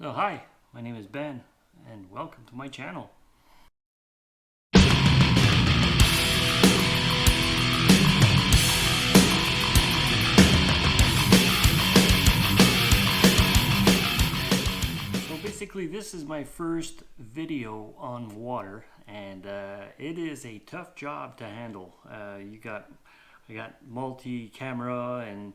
So hi, my name is Ben and welcome to my channel. So basically this is my first video on water and it is a tough job to handle. I got multi-camera and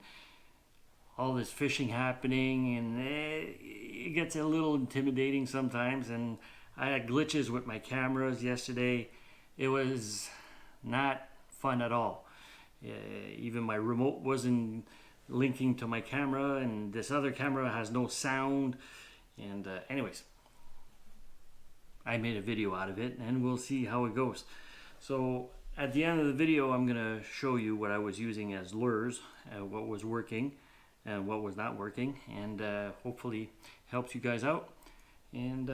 all this fishing happening, and it gets a little intimidating sometimes. And I had glitches with my cameras yesterday. It was not fun at all. Even my remote wasn't linking to my camera, and this other camera has no sound. And anyways, I made a video out of it, and we'll see how it goes. So at the end of the video, I'm gonna show you what I was using as lures, what was working and what was not working, and hopefully helps you guys out. And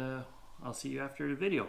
I'll see you after the video.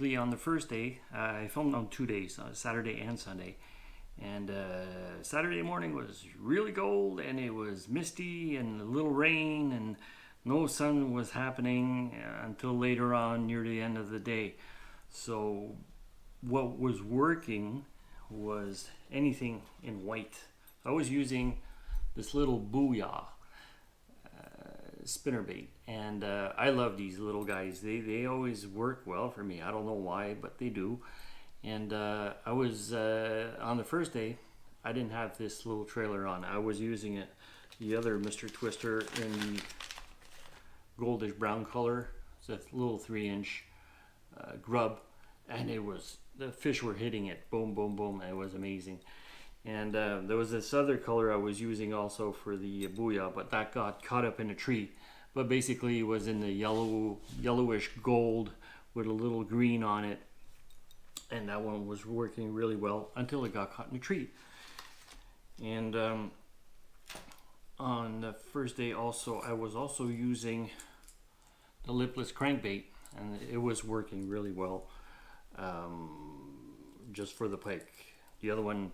basically on the first day, I filmed on 2 days, Saturday and Sunday. And Saturday morning was really cold, and it was misty and a little rain, and no sun was happening until later on near the end of the day. So what was working was anything in white. I was using this little Booyah spinnerbait, and I love these little guys. They always work well for me. I don't know why, but they do. And I was on the first day, I didn't have this little trailer on. I was using it, the other Mr. Twister in the goldish brown color. It's a little 3-inch grub, and the fish were hitting it, boom, boom, boom. It was amazing. And there was this other color I was using also for the Booyah, but that got caught up in a tree. But basically it was in the yellowish gold with a little green on it. And that one was working really well until it got caught in a tree. And on the first day also, I was also using the lipless crankbait, and it was working really well just for the pike. The other one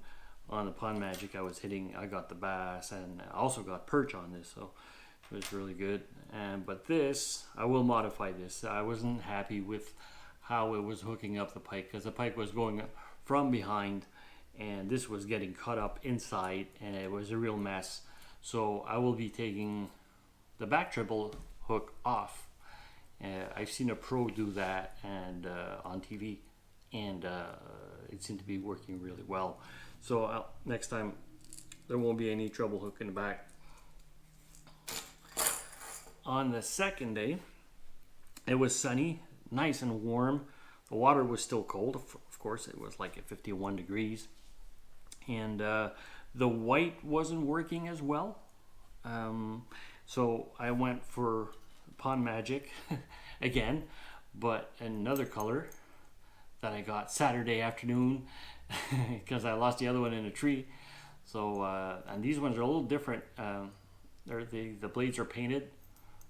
on the Pond Magic, I got the bass, and I also got perch on this, so it was really good. But this, I will modify this. I wasn't happy with how it was hooking up the pike, because the pike was going from behind, and this was getting cut up inside, and it was a real mess. So I will be taking the back triple hook off. I've seen a pro do that and on TV, and it seemed to be working really well. So next time there won't be any treble hook in the back. On the second day, it was sunny, nice and warm. The water was still cold, of course. It was like at 51 degrees, and the white wasn't working as well. So I went for Pond Magic again, but another color that I got Saturday afternoon because I lost the other one in a tree. So and these ones are a little different. The blades are painted.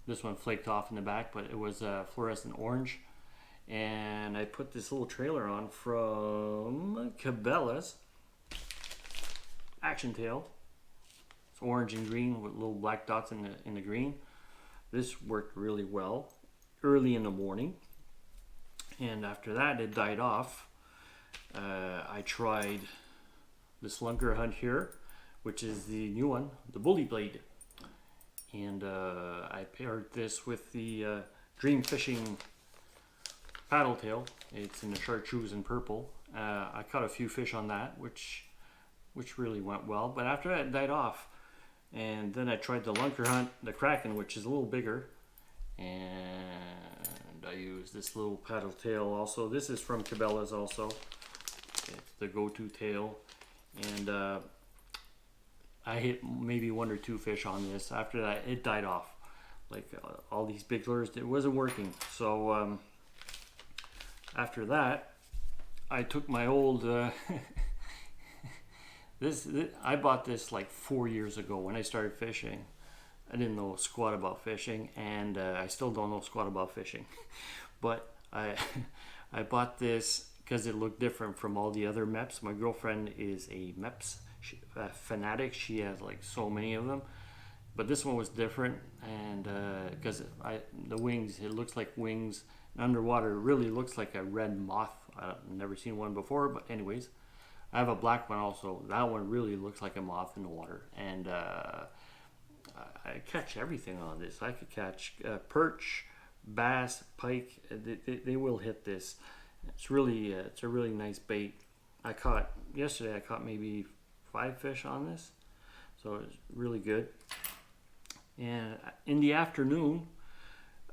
This one flaked off in the back, but it was fluorescent orange. And I put this little trailer on from Cabela's Action Tail. It's orange and green with little black dots in the green. This worked really well early in the morning, and after that it died off. I tried this Lunker Hunt here, which is the new one, the Bully Blade, and I paired this with the Dream Fishing paddle tail. It's in the chartreuse and purple. I caught a few fish on that, which really went well. But after that, it died off. And then I tried the Lunker Hunt, the Kraken, which is a little bigger. And I used this little paddle tail also. This is from Cabela's also. It's the go-to tail. And I hit maybe 1 or 2 fish on this. After that, it died off. Like all these big lures, it wasn't working. So after that, I took my old I bought this like 4 years ago when I started fishing. I didn't know squat about fishing, and I still don't know squat about fishing. But I bought this because it looked different from all the other MEPS. My girlfriend is a MEPS fanatic. She has like so many of them. But this one was different, and because the wings, it looks like wings. Underwater, it really looks like a red moth. I've never seen one before, but anyways, I have a black one also. That one really looks like a moth in the water, and I catch everything on this. I could catch perch, bass, pike. They will hit this. It's a really nice bait. Yesterday I caught maybe 5 fish on this, so it's really good. And in the afternoon,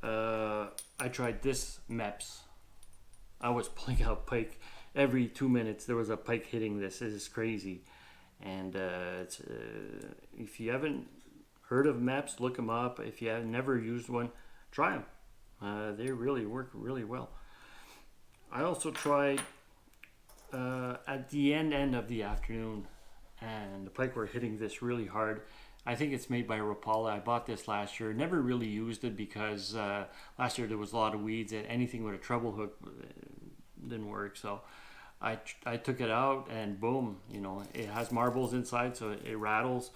I tried this MEPS. I was pulling out pike every 2 minutes. There was a pike hitting this. This is crazy. And if you haven't heard of MEPS, look them up. If you have never used one, try them. They really work really well. I also tried at the end of the afternoon, and the pike were hitting this really hard. I think it's made by Rapala. I bought this last year. Never really used it because last year there was a lot of weeds, and anything with a treble hook didn't work. So I took it out, and boom, you know, it has marbles inside, so it rattles.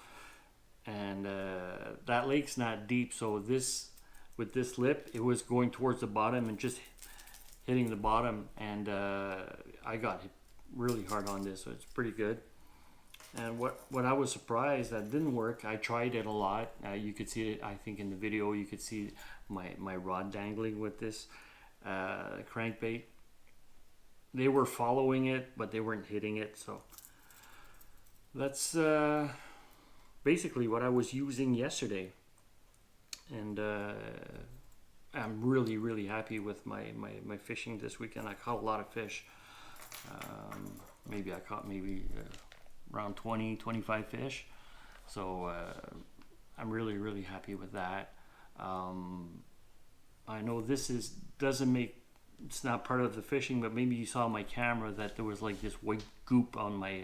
And that lake's not deep, so this, with this lip, it was going towards the bottom and just hitting the bottom, and I got hit really hard on this, so it's pretty good. And what I was surprised that didn't work, I tried it a lot. You could see it, I think, in the video. You could see my rod dangling with this crankbait. They were following it, but they weren't hitting it. So that's basically what I was using yesterday. And I'm really happy with my fishing this weekend. I caught a lot of fish. Maybe I caught around 20-25 fish. So I'm really happy with that. I know this it's not part of the fishing, but maybe you saw my camera that there was like this white goop on my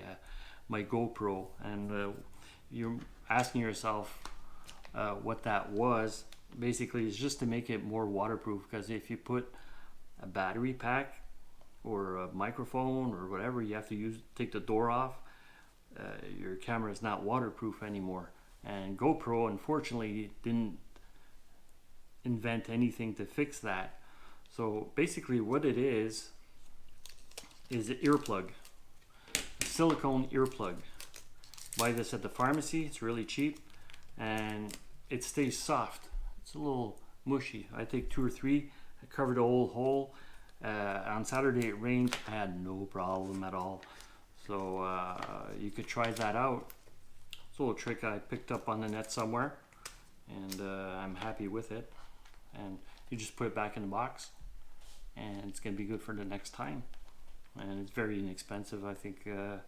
GoPro, and you're asking yourself what that was. Basically, it's just to make it more waterproof, because if you put a battery pack or a microphone or whatever, you have to take the door off. Your camera is not waterproof anymore. And GoPro, unfortunately, didn't invent anything to fix that. So basically what it is an earplug, a silicone earplug. Buy this at the pharmacy, it's really cheap, and it stays soft. It's a little mushy. I take 2 or 3, I covered the whole hole. On Saturday it rained, I had no problem at all. So you could try that out. It's a little trick I picked up on the net somewhere, and I'm happy with it. And you just put it back in the box, and it's gonna be good for the next time. And it's very inexpensive. I think they're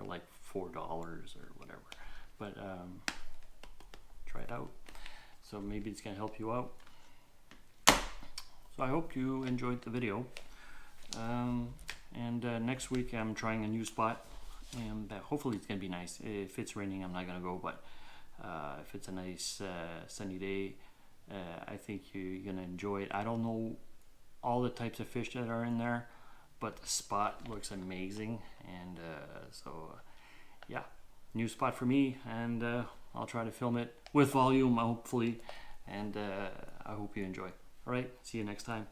like $4 or whatever. But try it out. So maybe it's gonna help you out. So I hope you enjoyed the video. And next week I'm trying a new spot, and hopefully it's gonna be nice. If it's raining, I'm not gonna go, but if it's a nice sunny day, I think you're gonna enjoy it. I don't know all the types of fish that are in there, but the spot looks amazing. And so yeah, new spot for me, and I'll try to film it with volume, hopefully, and I hope you enjoy. All right, see you next time.